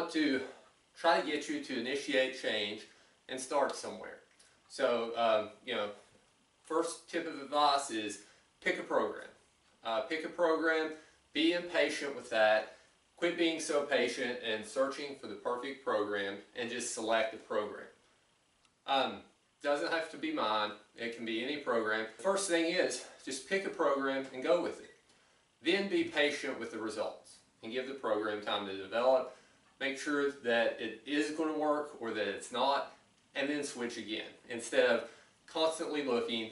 want to try to get you to initiate change and start somewhere. So, first tip of advice is pick a program. Pick a program, be impatient with that, quit being so patient and searching for the perfect program, and just select a program. Doesn't have to be mine, it can be any program. First thing is, just pick a program and go with it. Then be patient with the results and give the program time to develop. Make sure that it is going to work or that it's not, and then switch again instead of constantly looking,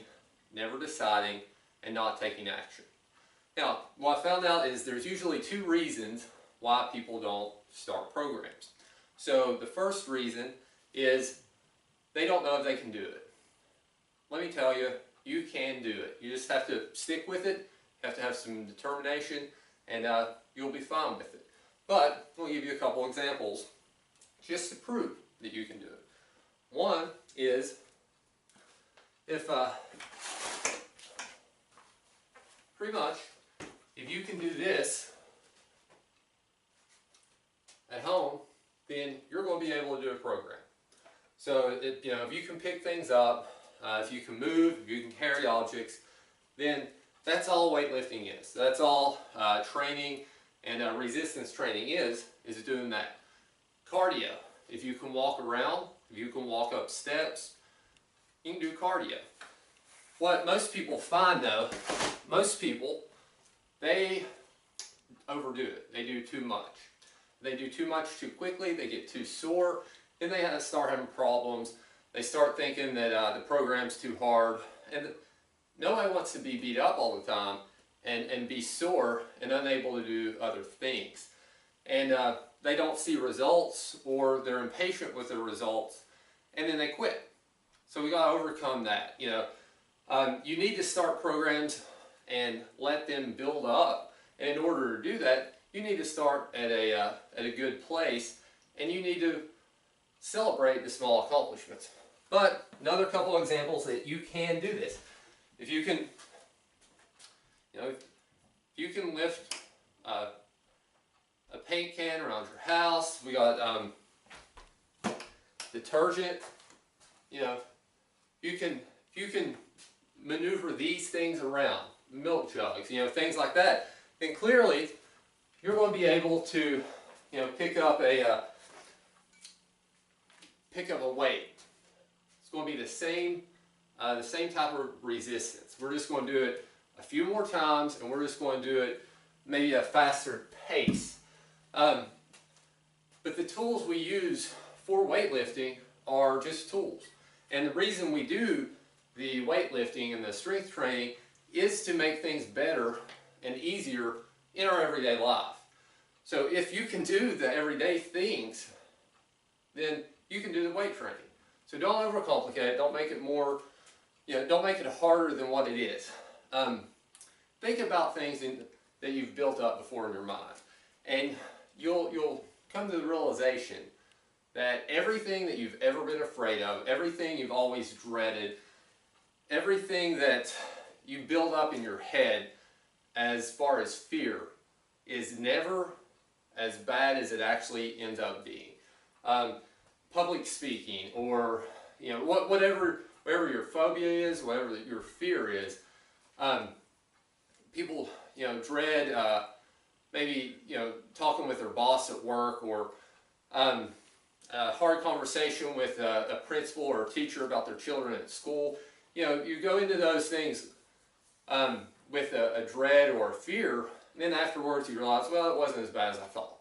never deciding, and not taking action. Now, what I found out is there's usually two reasons why people don't start programs. So the first reason is they don't know if they can do it. Let me tell you, you can do it. You just have to stick with it, you have to have some determination, and you'll be fine with it. But I'll give you a couple examples just to prove that you can do it. One is if pretty much if you can do this at home, then you're going to be able to do a program. So if you can pick things up, if you can move, if you can carry objects, then that's all weightlifting is. That's all training and resistance training is doing that. Cardio, if you can walk around, if you can walk up steps, you can do cardio. What most people find though, most people, they overdo it. They do too much. They do too much too quickly, they get too sore, then they start having problems. They start thinking that the program's too hard, and nobody wants to be beat up all the time and be sore and unable to do other things. And they don't see results, or they're impatient with the results, and then they quit. So we got to overcome that. You need to start programs and let them build up. And in order to do that, you need to start at a good place, and you need to celebrate the small accomplishments. But another couple of examples that you can do this. If you can, if you can lift a paint can around your house, we got detergent. You can maneuver these things around, milk jugs, things like that. Then clearly, you're going to be able to, pick up a weight. It's going to be the same type of resistance. We're just going to do it a few more times, and we're just going to do it maybe at a faster pace. But the tools we use for weightlifting are just tools. And the reason we do the weightlifting and the strength training is to make things better and easier in our everyday life. So if you can do the everyday things, then you can do the weight training. So don't overcomplicate it. Don't make it more, don't make it harder than what it is. Think about things that you've built up before in your mind, and you'll come to the realization that everything that you've ever been afraid of, everything you've always dreaded, everything that you build up in your head as far as fear is never as bad as it actually ends up being. Public speaking, or whatever your phobia is, whatever your fear is, people dread maybe talking with their boss at work, or a hard conversation with a principal or a teacher about their children at school. You go into those things with a dread or a fear, and then afterwards you realize, well, it wasn't as bad as I thought.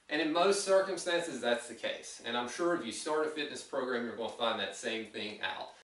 And in most circumstances, that's the case. And I'm sure if you start a fitness program, you're going to find that same thing out.